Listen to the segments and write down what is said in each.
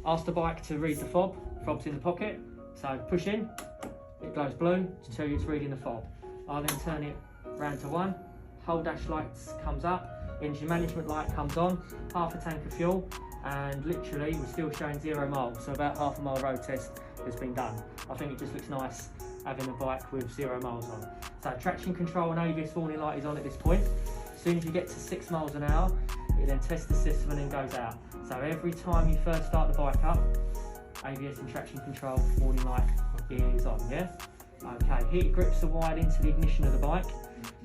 ask the bike to read the fob. Fob's in the pocket, so push in, it glows blue to tell you it's reading the fob. I'll then turn it round to 1, whole dash lights comes up, engine management light comes on, half a tank of fuel, and literally we're still showing 0 miles, so about half a mile road test has been done. I think it just looks nice having a bike with 0 miles on. So traction control and ABS warning light is on at this point. As soon as you get to 6 miles an hour, it then tests the system and then goes out. So every time you first start the bike up, ABS and traction control warning light is on, yeah? Okay, heated grips are wired into the ignition of the bike,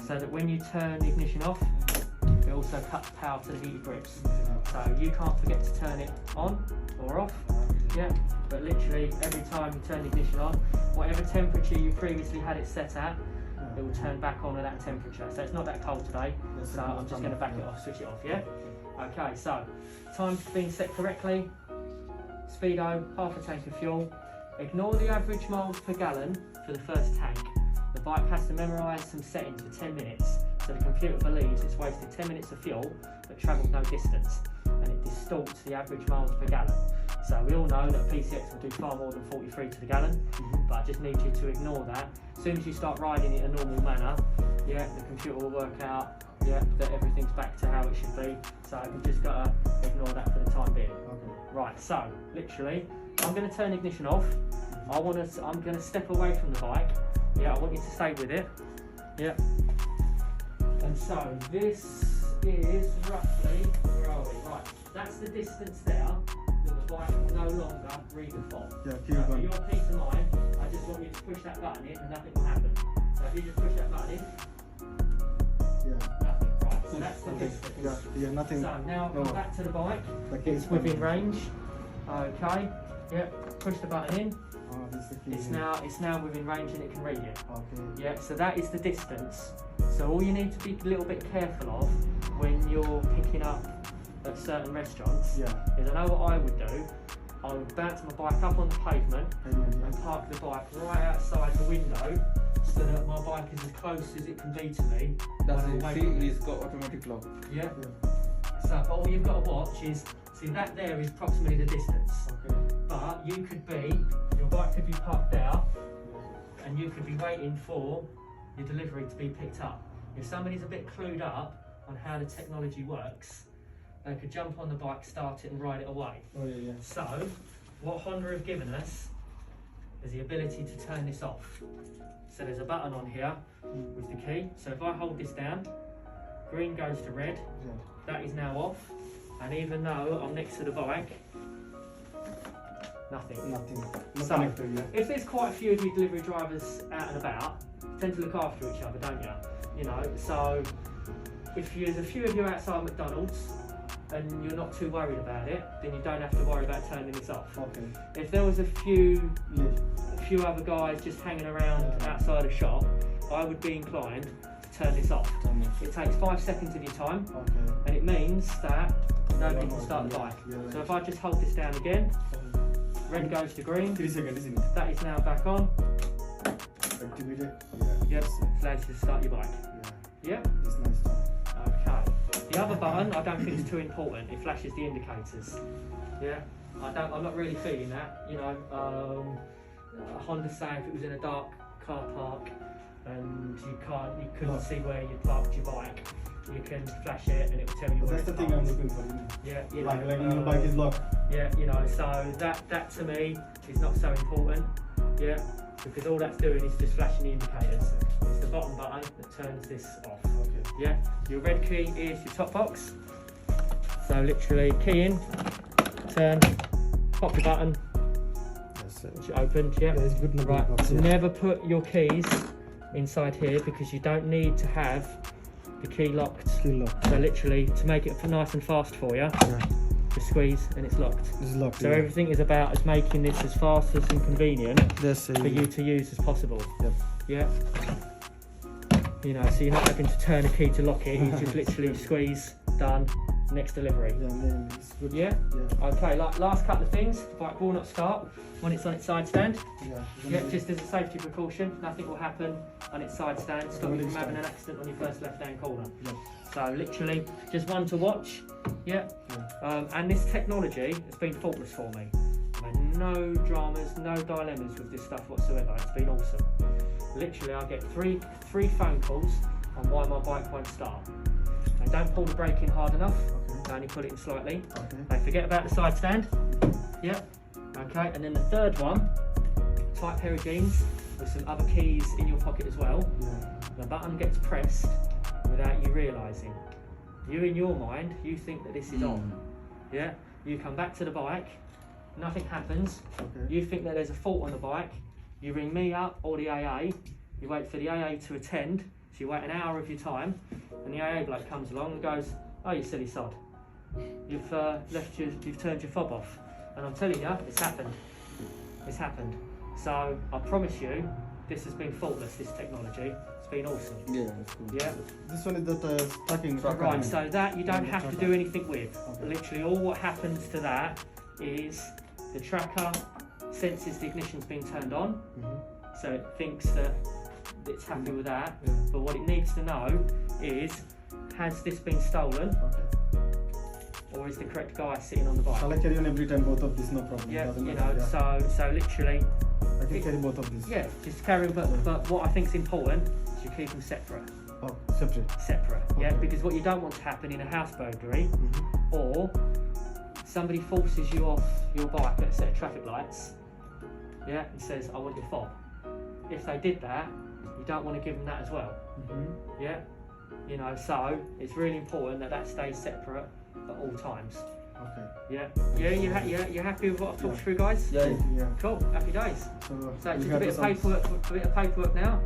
so that when you turn the ignition off, it also cuts power to the heated grips. So you can't forget to turn it on or off, yeah? But literally every time you turn the ignition on, whatever temperature you previously had it set at, it will turn back on at that temperature. So it's not that cold today, so I'm just going to back it off, switch it off, yeah? Okay, so time's been set correctly. Speedo, half a tank of fuel. Ignore the average miles per gallon for the first tank. The bike has to memorise some settings for 10 minutes, so the computer believes it's wasted 10 minutes of fuel but travelled no distance, and it distorts the average miles per gallon. So we all know that a PCX will do far more than 43 to the gallon, but I just need you to ignore that. As soon as you start riding it in a normal manner, yeah, the computer will work out, yeah, that everything's back to how it should be. So you've just got to ignore that for the time being. Okay. Right, so literally, I'm going to turn ignition off. I'm going to step away from the bike. Yeah, I want you to stay with it. Yeah. And so this is roughly, where are we? Right, that's the distance there that the bike will no longer read the fob. Yeah, so for your peace of mind, I just want you to push that button in and nothing will happen. So if you just push that button in, nothing. Right, so that's the distance. Yeah, nothing. So now come back to the bike. It's within range. Okay. Yeah, push the button in. It's now within range and it can read it. Okay. Yeah, so that is the distance. So all you need to be a little bit careful of when you're picking up at certain restaurants is, I know what I would do. I would bounce my bike up on the pavement and park the bike right outside the window so that my bike is as close as it can be to me. That's it. See, it's got automatic lock. Yeah. So all you've got to watch is, see that there is approximately the distance. Okay. But you could be, your bike could be parked out and you could be waiting for your delivery to be picked up. If somebody's a bit clued up on how the technology works, they could jump on the bike, start it and ride it away. Oh, yeah. So what Honda have given us is the ability to turn this off. So there's a button on here with the key. So if I hold this down, green goes to red. That is now off. And even though I'm next to the bike, nothing. So if there's quite a few of you delivery drivers out and about, tend to look after each other, don't you? You know, so if there's a few of you outside McDonald's and you're not too worried about it, then you don't have to worry about turning this off. Okay. If there was a few other guys just hanging around outside a shop, I would be inclined to turn this off. It takes 5 seconds of your time, and it means that nobody can start the bike. So if I just hold this down again, red goes to green. 3 seconds, isn't it? That is now back on. Activate it. Yes, allows you to start your bike. Yeah? It's nice. Okay. The other button, I don't think it's too important. It flashes the indicators. Yeah? I'm not really feeling that. You know, Honda say if it was in a dark car park and you couldn't see where you parked your bike, you can flash it and it will tell you where. That's the thing I'm looking for. Yeah, you know, like when your bike is locked. Yeah, you know, so that to me is not so important. Yeah, because all that's doing is just flashing the indicators. It's the bottom button that turns this off. Okay. Yeah, your red key is your top box. So literally key in, turn, pop the button. Which opened, yeah. It's good in the right. box, Never put your keys inside here because you don't need to have the key locked. So literally, to make it nice and fast for you, just squeeze and it's locked. It's locked. So everything is about as making this as fast and convenient for you to use as possible. Yep. Yeah. You know, so you're not having to turn a key to lock it. You just literally squeeze, done. Next delivery. Yeah, it's good. Yeah? Okay, like last couple of things, the bike will not start when it's on its side stand. Yeah, just as a safety precaution, nothing will happen on its side stand, stop you from having an accident on your first left-hand corner. So literally, just one to watch. And this technology has been faultless for me. no dramas, no dilemmas with this stuff whatsoever. It's been awesome. Literally, I get three phone calls on why my bike won't start. They don't pull the brake in hard enough. They only pull it in slightly. They forget about the side stand. Yep. Okay. And then the third one, tight pair of jeans with some other keys in your pocket as well. The button gets pressed without you realising. You, in your mind, you think that this is on. Yeah. You come back to the bike. Nothing happens. You think that there's a fault on the bike. You ring me up or the AA. You wait for the AA to attend. So you wait an hour of your time, and the AA bloke comes along and goes, "Oh, you silly sod, you've turned your fob off." And I'm telling you, it's happened. It's happened. So I promise you, this has been faultless. This technology, it's been awesome. Yeah, that's cool. Yeah. This one is the tracking. Right. So that you don't have to do anything with. Literally, all what happens to that is the tracker senses the ignition's been turned on, so it thinks that it's happy with that. But what it needs to know is, has this been stolen, or is the correct guy sitting on the bike? Shall I carry on every time both of these? No problem. Yeah, Doesn't you matter, know. So literally, I can carry both of these. yeah, just carry. But what I think is important is you keep them separate. Oh, separate. Separate. Yeah, Okay. because what you don't want to happen in a house burglary, or somebody forces you off your bike at a set of traffic lights, yeah, and says, "I want your fob." If they did that, you don't want to give them that as well. Yeah, you know. So it's really important that that stays separate at all times. Okay. Yeah. You happy with what I've talked through, guys? Yeah. Cool. Happy days. So we just a have bit to of paperwork now.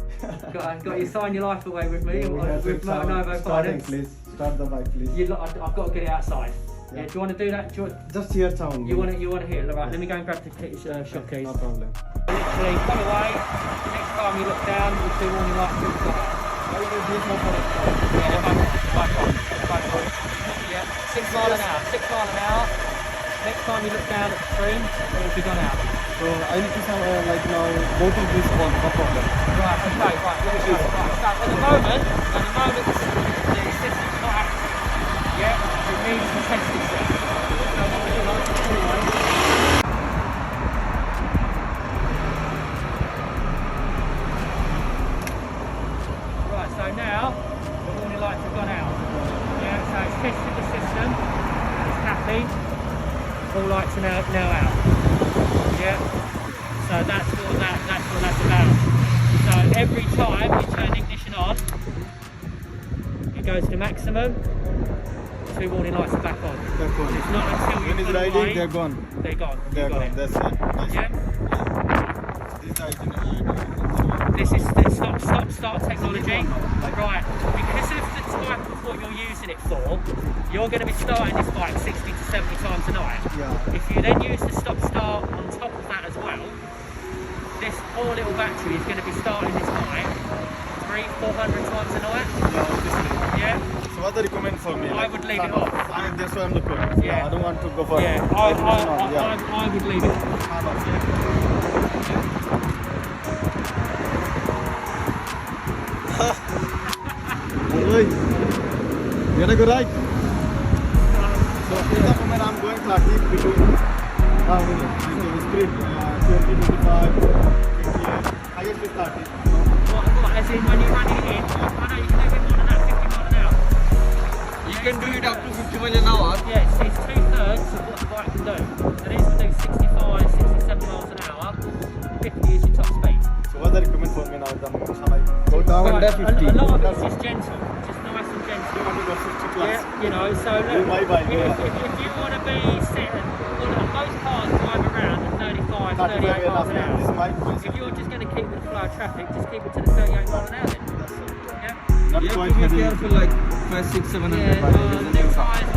got you sign your life away with me, We have to with Novo starting, Finance. please. Start the bike, please. I've got to get it outside. Yeah. Do you want to do that? Just here town. You want to hear it? All right. Let me go and grab the shop keys. No problem. Literally, pull away. Next time you look down, you'll see warning lights will go out. Yeah, 6 mile an hour. 6 mile an hour. Next time you look down at the screen, it will be gone out. So I need to have like now both of these on, no problem. Right. Okay. Right. Let me show you. Right. So at the moment, the system's not active. Yeah. It needs to test itself. So what we do like to do anyway. So now the warning lights have gone out. Yeah, so it's tested the system, it's happy, all lights are now out. Yeah, so that's what that's about. So every time you turn the ignition on, it goes to maximum, 2 warning lights are back on. Back on. It's not until you When it's pull riding, away, they're gone. they're gone. They're You got gone. it. That's it. Nice. Yeah. These are This is the start technology. Right, because of the type of what you're using it for, you're going to be starting this bike 60 to 70 times a night. Yeah. If you then use the stop-start on top of that as well, this poor little battery is going to be starting this bike 300-400 times a night. Yeah, obviously. Yeah? So what do you recommend for me? I would leave it off. That's what I'm looking for. Yeah. I don't want to go for Yeah, I would leave it off. Alright. You wanna go right? So in the moment I'm going 30 between speed 20, 25, 50, highest is 30. What, as in when you're running it in? I know you can do a bit more than that, 50 mile an hour. You can do it up to 50 miles an hour. Yeah, it's 2/3 of what the bike can do. So these can do 65, 67 miles an hour. 50 is your top speed. So what do you recommend for me now? Shall I go down? Right. A 50. lot of it's just gentle, just nice and gentle. I want to go 50 plus. Yeah, you know, so With my bike, yeah. if you want to be sitting, well, most cars drive around at 35, 38 miles an hour. This is my voice. If you're just going to keep the flow of traffic, just keep it to the 38 mile an hour then. Yeah? Not You have quite to be heavy. careful, like 5, 6, 700. Yeah, the new tyres